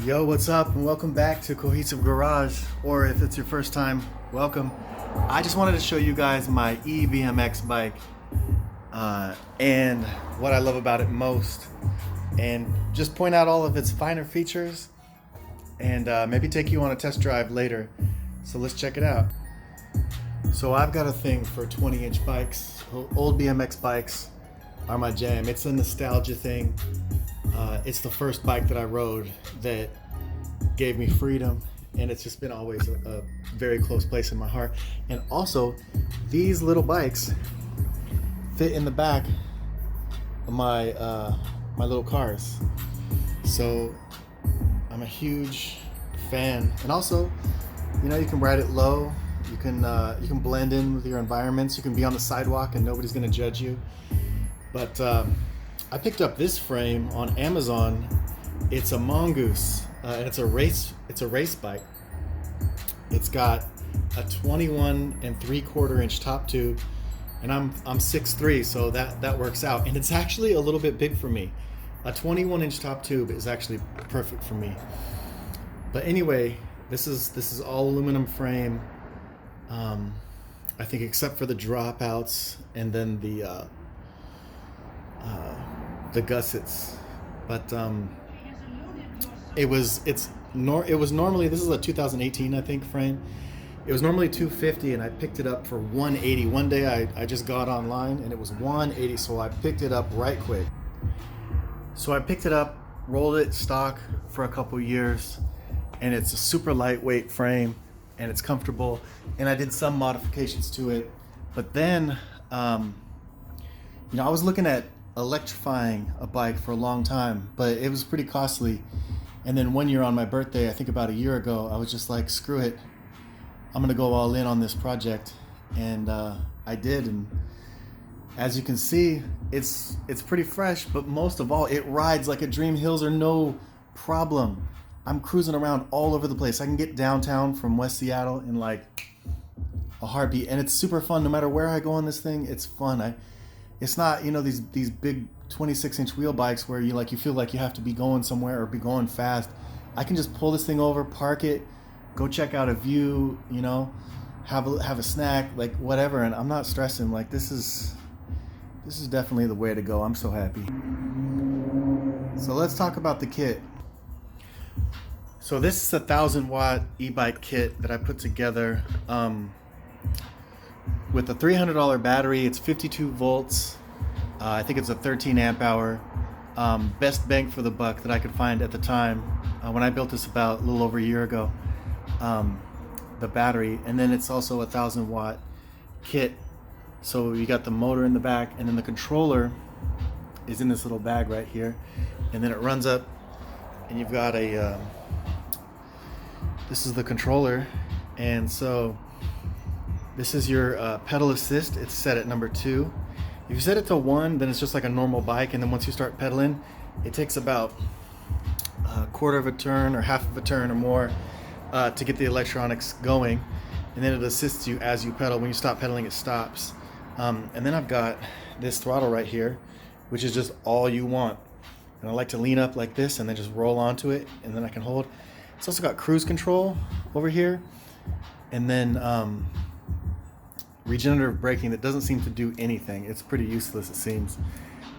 Yo, what's up, and welcome back to Cohesive Garage, or if it's your first time, welcome. I just wanted to show you guys my BMX bike and what I love about it most, and just point out all of its finer features, and maybe take you on a test drive later. So let's check it out. So I've got a thing for 20-inch bikes. Old BMX bikes are my jam. It's a nostalgia thing. It's the first bike that I rode that gave me freedom, and it's just been always a very close place in my heart. And also, these little bikes fit in the back of my my little cars. So I'm a huge fan. And also, you know, you can ride it low. You can blend in with your environments. You can be on the sidewalk and nobody's gonna judge you. But I picked up this frame on Amazon. It's a mongoose, and it's a race bike. It's got a 21 3/4 inch top tube, and I'm 6'3", so that works out. And it's actually a little bit big for me. A 21 inch top tube is actually perfect for me. But anyway, this is all aluminum frame. I think except for the dropouts and then the gussets, but it was normally, this is a 2018 I think frame. It was normally $250 and I picked it up for $180. One day I just got online and it was $180, so I picked it up right quick. So I picked it up, rolled it stock for a couple years, and it's a super lightweight frame and it's comfortable, and I did some modifications to it. But then I was looking at electrifying a bike for a long time, but it was pretty costly. And then one year on my birthday, I think about a year ago, I was just like, screw it, I'm gonna go all in on this project. And I did, and as you can see, it's pretty fresh, but most of all, it rides like a dream. Hills are no problem. I'm cruising around all over the place. I can get downtown from West Seattle in like a heartbeat, and it's super fun. No matter where I go on this thing, it's fun. It's not, these big 26-inch wheel bikes where you feel like you have to be going somewhere or be going fast. I can just pull this thing over, park it, go check out a view, have a snack, like whatever, and I'm not stressing. Like this is definitely the way to go. I'm so happy. So let's talk about the kit. So this is a 1,000-watt e-bike kit that I put together with a $300 battery. It's 52 volts. I think it's a 13 amp hour. Best bang for the buck that I could find at the time when I built this about a little over a year ago. The battery, and then it's also a 1,000-watt kit. So you got the motor in the back, and then the controller is in this little bag right here, and then it runs up, and you've got a this is the controller. And so this is your pedal assist. It's set at number 2. If you set it to 1, then it's just like a normal bike, and then once you start pedaling, it takes about a quarter of a turn or half of a turn or more to get the electronics going, and then it assists you as you pedal. When you stop pedaling, it stops. And then I've got this throttle right here, which is just all you want. And I like to lean up like this and then just roll onto it, and then I can hold. It's also got cruise control over here, and then regenerative braking that doesn't seem to do anything. It's pretty useless, it seems,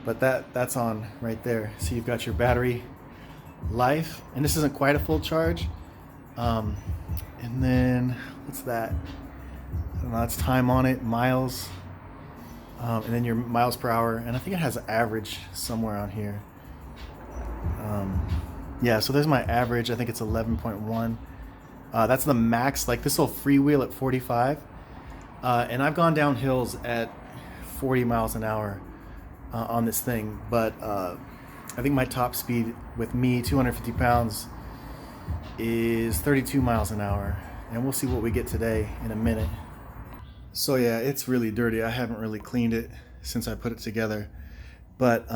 but that's on right there. So you've got your battery life, and this isn't quite a full charge. And then what's that? I don't know, it's time on it, miles, and then your miles per hour, and I think it has an average somewhere on here. Yeah, so there's my average. I think it's 11.1. That's the max. Like this will freewheel at 45. And I've gone down hills at 40 miles an hour on this thing, but I think my top speed with me, 250 pounds, is 32 miles an hour, and we'll see what we get today in a minute. So yeah, it's really dirty. I haven't really cleaned it since I put it together, but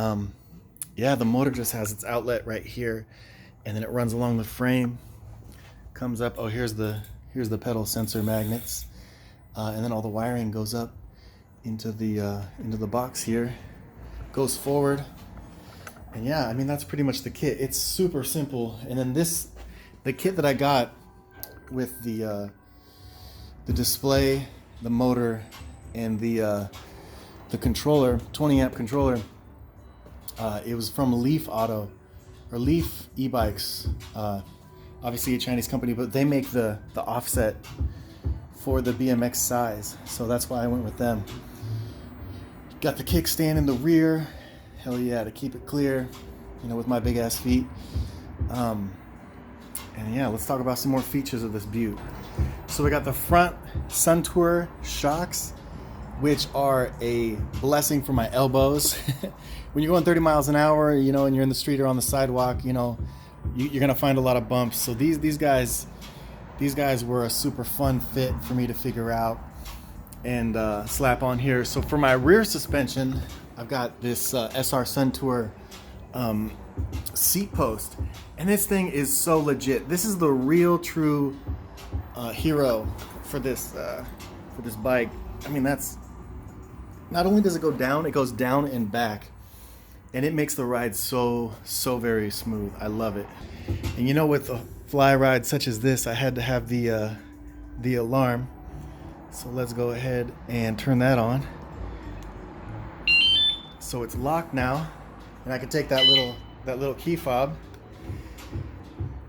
yeah, the motor just has its outlet right here, and then it runs along the frame, comes up. Oh, here's the pedal sensor magnets. And then all the wiring goes up into the box here, goes forward, and yeah, I mean that's pretty much the kit. It's super simple. And then this the kit that I got with the display, the motor, and the controller, 20 amp controller, it was from Leaf Auto, or Leaf eBikes, obviously a Chinese company, but they make the offset for the BMX size, so that's why I went with them. Got the kickstand in the rear, hell yeah, to keep it clear, you know, with my big ass feet. And yeah, let's talk about some more features of this beaut. So we got the front Sun Tour shocks, which are a blessing for my elbows. When you're going 30 miles an hour, you know, and you're in the street or on the sidewalk, you know, you're gonna find a lot of bumps. So these guys were a super fun fit for me to figure out and slap on here. So for my rear suspension, I've got this SR Sun Tour seat post, and this thing is so legit. This is the real true hero for this bike. I mean, that's not only does it go down, it goes down and back, and it makes the ride so very smooth. I love it. And you know, with a fly ride such as this, I had to have the alarm. So let's go ahead and turn that on. So it's locked now, and I can take that little key fob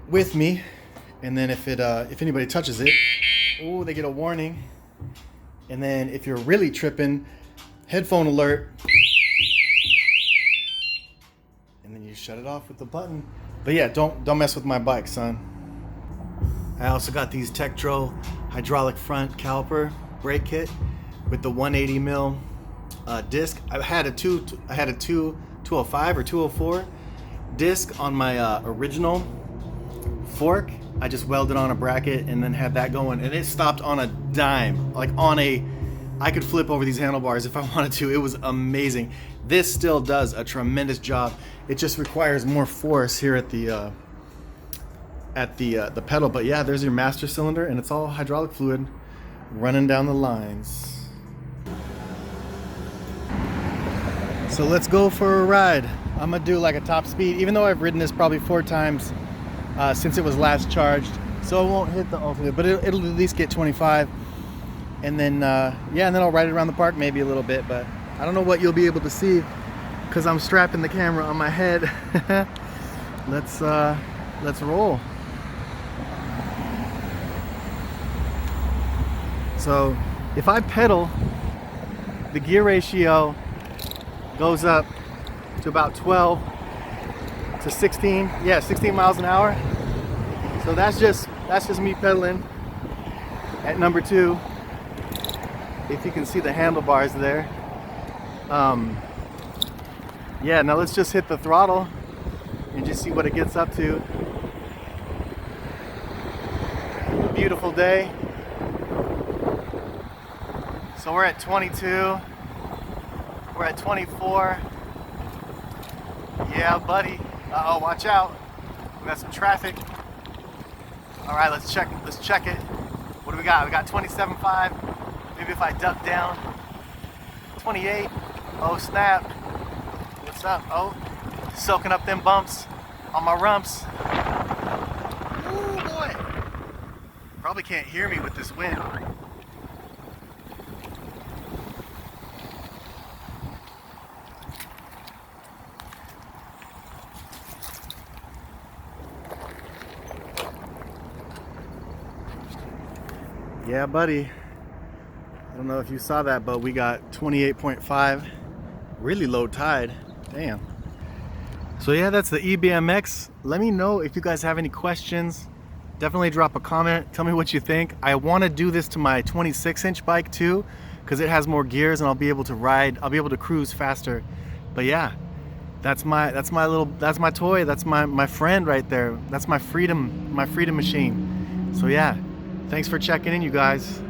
with me, and then if anybody touches it, oh, they get a warning. And then if you're really tripping, headphone alert, and then you shut it off with the button. But yeah, don't mess with my bike, son. I also got these Tektro hydraulic front caliper brake kit with the 180 mil disc. I had a 205 or 204 disc on my original fork. I just welded on a bracket and then had that going, and it stopped on a dime. Like I could flip over these handlebars if I wanted to. It was amazing. This still does a tremendous job. It just requires more force here at the pedal. But yeah, there's your master cylinder, and it's all hydraulic fluid running down the lines. So let's go for a ride. I'm gonna do like a top speed, even though I've ridden this probably 4 times since it was last charged, so it won't hit the ultimate, but it'll at least get 25. And then yeah, and then I'll ride it around the park maybe a little bit, but I don't know what you'll be able to see because I'm strapping the camera on my head. Let's roll. So if I pedal, the gear ratio goes up to about 12 to 16. Yeah, 16 miles an hour. So that's just me pedaling at number 2. If you can see the handlebars there. Yeah, now let's just hit the throttle and just see what it gets up to. Beautiful day. So we're at 22. We're at 24. Yeah, buddy. Uh-oh, watch out. We got some traffic. All right, let's check it. What do we got? We got 27.5. Maybe if I duck down. 28. Oh, snap. What's up? Oh, soaking up them bumps on my rumps. Ooh, boy. Probably can't hear me with this wind. Yeah, buddy. I don't know if you saw that, but we got 28.5. Really low tide. Damn. So yeah, that's the eBMX. Let me know if you guys have any questions. Definitely drop a comment. Tell me what you think. I want to do this to my 26-inch bike too, because it has more gears and I'll be able to ride. I'll be able to cruise faster. But yeah, that's my toy. That's my friend right there. That's my freedom machine. So yeah. Thanks for checking in, you guys.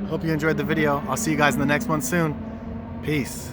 Hope you enjoyed the video. I'll see you guys in the next one soon. Peace.